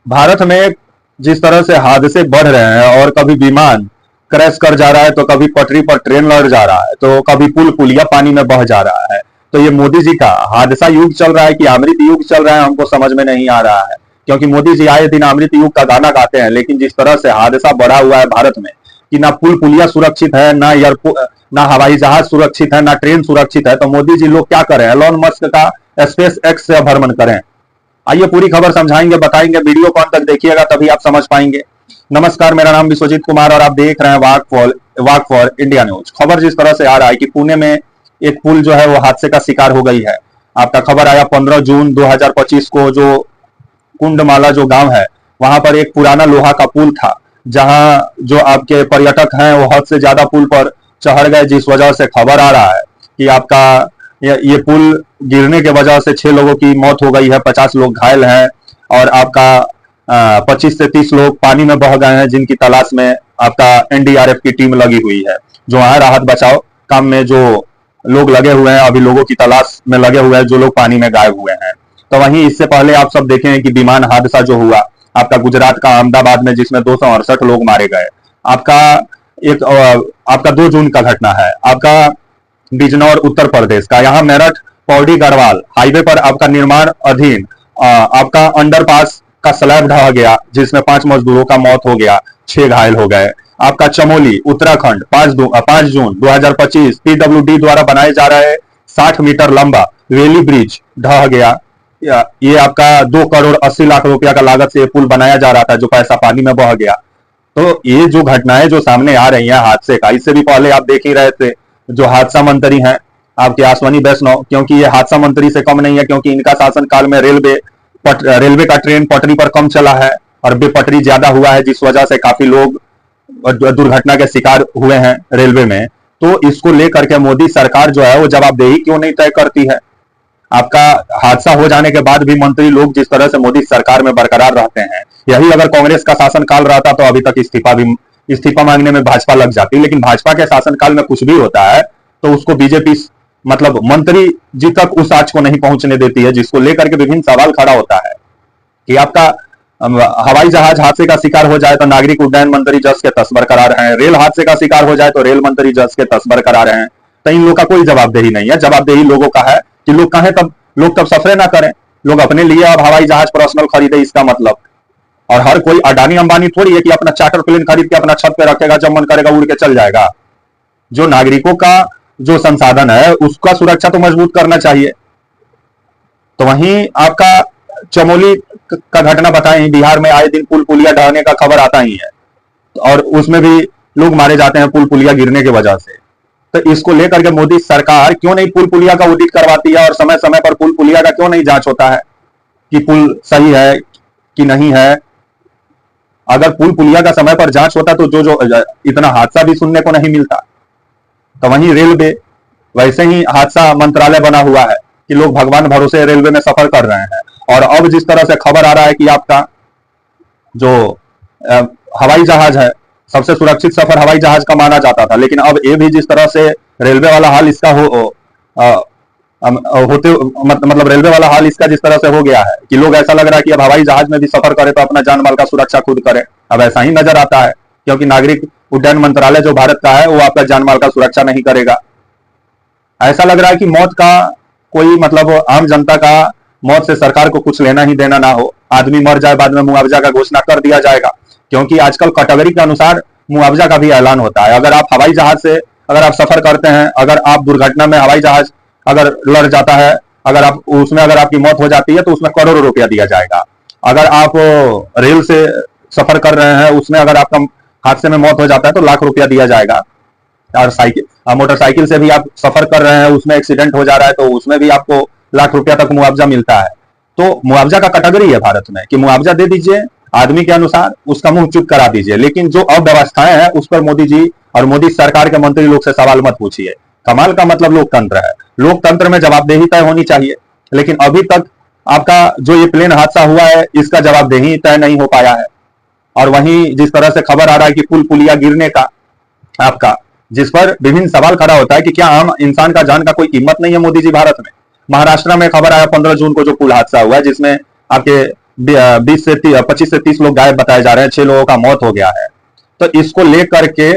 भारत में जिस तरह से हादसे बढ़ रहे हैं और कभी विमान क्रैश कर जा रहा है, तो कभी पटरी पर ट्रेन लड़ जा रहा है, तो कभी पुल पुलिया पानी में बह जा रहा है, तो ये मोदी जी का हादसा युग चल रहा है कि अमृत युग चल रहा है, हमको समझ में नहीं आ रहा है। क्योंकि मोदी जी आए दिन अमृत युग का गाना गाते हैं, लेकिन जिस तरह से हादसा बढ़ा हुआ है भारत में कि ना पुल पुलिया सुरक्षित है, ना एयरपोर्ट, ना हवाई जहाज सुरक्षित है, ना ट्रेन सुरक्षित है, तो मोदी जी लोग क्या करें? एलोन मस्क का स्पेस एक्स से भ्रमण करें। आइए पूरी खबर समझाएंगे, बताएंगे, वीडियो को अंत तक देखिएगा तभी आप समझ पाएंगे। नमस्कार, मेरा नाम विश्वजीत कुमार और आप देख रहे हैं वाक फॉर इंडिया न्यूज। खबर जिस तरह से आ रहा है कि पुणे में एक पुल जो है वो हादसे का शिकार हो गई है। आपका खबर आया 15 जून 2025 को, जो कुंडमाला जो गांव है वहां पर एक पुराना लोहा का पुल था, जहां जो आपके पर्यटक हैं वो हद से ज्यादा पुल पर चढ़ गए, जिस वजह से खबर आ रहा है कि आपका ये पुल गिरने के वजह से 6 लोगों की मौत हो गई है, 50 लोग घायल हैं और आपका 25 से 30 लोग पानी में बह गए हैं, जिनकी तलाश में आपका एनडीआरएफ की टीम लगी हुई है। जो वहां राहत बचाव काम में जो लोग लगे हुए हैं, अभी लोगों की तलाश में लगे हुए हैं जो लोग पानी में गायब हुए हैं। तो वहीं इससे पहले आप सब देखें कि विमान हादसा जो हुआ आपका गुजरात का अहमदाबाद में, जिसमें 268 लोग मारे गए। आपका 2 जून का घटना है, आपका बिजनौर उत्तर प्रदेश का। यहाँ मेरठ पौड़ी गढ़वाल हाईवे पर आपका निर्माण अधीन आपका अंडरपास का स्लैब ढह गया, जिसमें 5 मजदूरों का मौत हो गया, 6 घायल हो गए। आपका चमोली उत्तराखंड 5 जून 2025 पीडब्ल्यूडी द्वारा बनाए जा रहे 60 मीटर लंबा वेली ब्रिज ढह गया। ये आपका 2 करोड़ 80 लाख रुपया का लागत से ये पुल बनाया जा रहा था, जो पैसा पानी में बह गया। तो ये जो घटनाएं जो सामने आ रही हैं हादसे का, इससे भी पहले आप देख ही रहे थे जो हादसा मंत्री हैं आपके अश्वनी वैष्णव, क्योंकि ये हादसा मंत्री से कम नहीं है, क्योंकि इनका शासनकाल में रेलवे का ट्रेन पटरी पर कम चला है और बेपटरी ज्यादा हुआ है, जिस वजह से काफी लोग दुर्घटना के शिकार हुए हैं रेलवे में। तो इसको लेकर के मोदी सरकार जो है वो जवाबदेही क्यों नहीं तय करती है? आपका हादसा हो जाने के बाद भी मंत्री लोग जिस तरह से मोदी सरकार में बरकरार रहते हैं, यही अगर कांग्रेस का शासनकाल रहता तो अभी तक इस्तीफा मांगने में भाजपा लग जाती। लेकिन भाजपा के शासनकाल में कुछ भी होता है तो उसको बीजेपी मतलब मंत्री जी तक उस आंच को नहीं पहुंचने देती है, जिसको लेकर के विभिन्न सवाल खड़ा होता है कि आपका हवाई जहाज हादसे का शिकार हो जाए तो नागरिक उड्डयन मंत्री जस के तस बरकरार हैं, रेल हादसे का शिकार हो जाए तो रेल मंत्री जस के तस बरकरार हैं। तो इन लोगों का कोई जवाबदेही नहीं है। जवाबदेही लोगों का है कि लोग कहें लोग तब सफरे ना करें, लोग अपने लिए अब हवाई जहाज पर्सनल खरीदे, इसका मतलब। और हर कोई अडानी अंबानी थोड़ी है कि अपना चार्टर प्लेन खरीद के अपना छत पे रखेगा, जब मन करेगा उड़ के चल जाएगा। जो नागरिकों का जो संसाधन है उसका सुरक्षा तो मजबूत करना चाहिए। तो वहीं आपका चमोली का घटना बताएं, बिहार में आए दिन पुल पुलिया ढहने का खबर आता ही है और उसमें भी लोग मारे जाते हैं पुल पुलिया गिरने की वजह से। तो इसको लेकर के मोदी सरकार क्यों नहीं पुल पुलिया का ऑडिट करवाती है और समय समय पर पुल पुलिया का क्यों नहीं जांच होता है कि पुल सही है कि नहीं है? अगर पुल पुलिया का समय पर जांच होता तो जो इतना हादसा भी सुनने को नहीं मिलता। तो वहीं रेलवे, वैसे ही हादसा मंत्रालय बना हुआ है कि लोग भगवान भरोसे रेलवे में सफर कर रहे हैं। और अब जिस तरह से खबर आ रहा है कि आपका जो हवाई जहाज है, सबसे सुरक्षित सफर हवाई जहाज का माना जाता था, लेकिन अब ये भी जिस तरह से रेलवे वाला हाल इसका मतलब रेलवे वाला हाल इसका जिस तरह से हो गया है कि लोग ऐसा लग रहा है कि अब हवाई जहाज में भी सफर करे तो अपना जान माल का सुरक्षा खुद करे। अब ऐसा ही नजर आता है, क्योंकि नागरिक उड्डयन मंत्रालय जो भारत का है वो आपका जान माल का सुरक्षा नहीं करेगा। ऐसा लग रहा है कि मौत का कोई मतलब आम जनता का मौत से सरकार को कुछ लेना ही देना ना हो। आदमी मर जाए बाद में मुआवजा का घोषणा कर दिया जाएगा, क्योंकि आजकल कैटेगरी के अनुसार मुआवजा का भी ऐलान होता है। अगर आप हवाई जहाज से अगर आप सफर करते हैं, अगर आप दुर्घटना में हवाई जहाज अगर लड़ जाता है, अगर आपकी मौत हो जाती है तो उसमें करोड़ों रुपया दिया जाएगा। अगर आप रेल से सफर कर रहे हैं, उसमें अगर आपका हादसे में मौत हो जाता है तो लाख रुपया दिया जाएगा। और मोटरसाइकिल से भी आप सफर कर रहे हैं, उसमें एक्सीडेंट हो जा रहा है तो उसमें भी आपको लाख रुपया तक मुआवजा मिलता है। तो मुआवजा का कैटेगरी है भारत में कि मुआवजा दे दीजिए आदमी के अनुसार, उसका मुंह चुप करा दीजिए। लेकिन जो अव्यवस्थाएं हैं उस पर मोदी जी और मोदी सरकार के मंत्री लोग से सवाल मत पूछिए। कमाल का मतलब लोकतंत्र है, लोकतंत्र में जवाबदेही तय होनी चाहिए। लेकिन अभी तक आपका जो ये प्लेन हादसा हुआ है इसका जवाबदेही तय नहीं हो पाया है। और वहीं जिस तरह से खबर आ रहा है कि पुल पुलिया गिरने का आपका जिस पर विभिन्न सवाल खड़ा होता है कि क्या आम इंसान का जान का कोई कीमत नहीं है मोदी जी भारत में। महाराष्ट्र में खबर आया 15 जून को जो पुल हादसा हुआ है, जिसमें आपके 25 से 30 लोग घायल बताए जा रहे हैं, 6 लोगों का मौत हो गया है। तो इसको लेकर के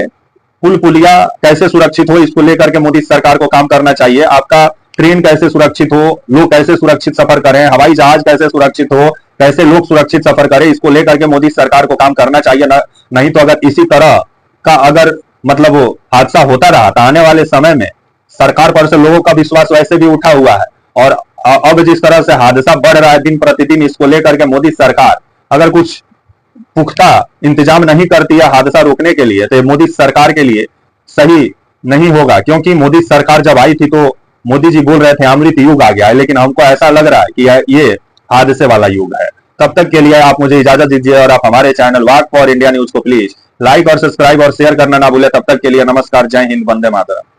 पुल पुलिया कैसे सुरक्षित हो, इसको लेकर के मोदी सरकार को काम करना चाहिए। आपका ट्रेन कैसे सुरक्षित हो, लोग कैसे सुरक्षित सफर करें, हवाई जहाज कैसे सुरक्षित हो, कैसे लोग सुरक्षित सफर करें, इसको लेकर के मोदी सरकार को काम करना चाहिए। नहीं तो अगर इसी तरह का अगर मतलब हादसा होता रहा तो आने वाले समय में सरकार पर से लोगों का विश्वास वैसे भी उठा हुआ है। और अब जिस तरह से हादसा बढ़ रहा है दिन प्रतिदिन, इसको लेकर के मोदी सरकार अगर कुछ पुख्ता इंतजाम नहीं करती है हादसा रोकने के लिए, तो ये मोदी सरकार के लिए सही नहीं होगा। क्योंकि मोदी सरकार जब आई थी तो मोदी जी बोल रहे थे अमृत युग आ गया है, लेकिन हमको ऐसा लग रहा है कि ये हादसे वाला युग है। तब तक के लिए आप मुझे इजाजत दीजिए और आप हमारे channel walk for India news को प्लीज लाइक और सब्सक्राइब और शेयर करना ना भूले। तब तक के लिए नमस्कार, जय हिंद, वंदे मातरम।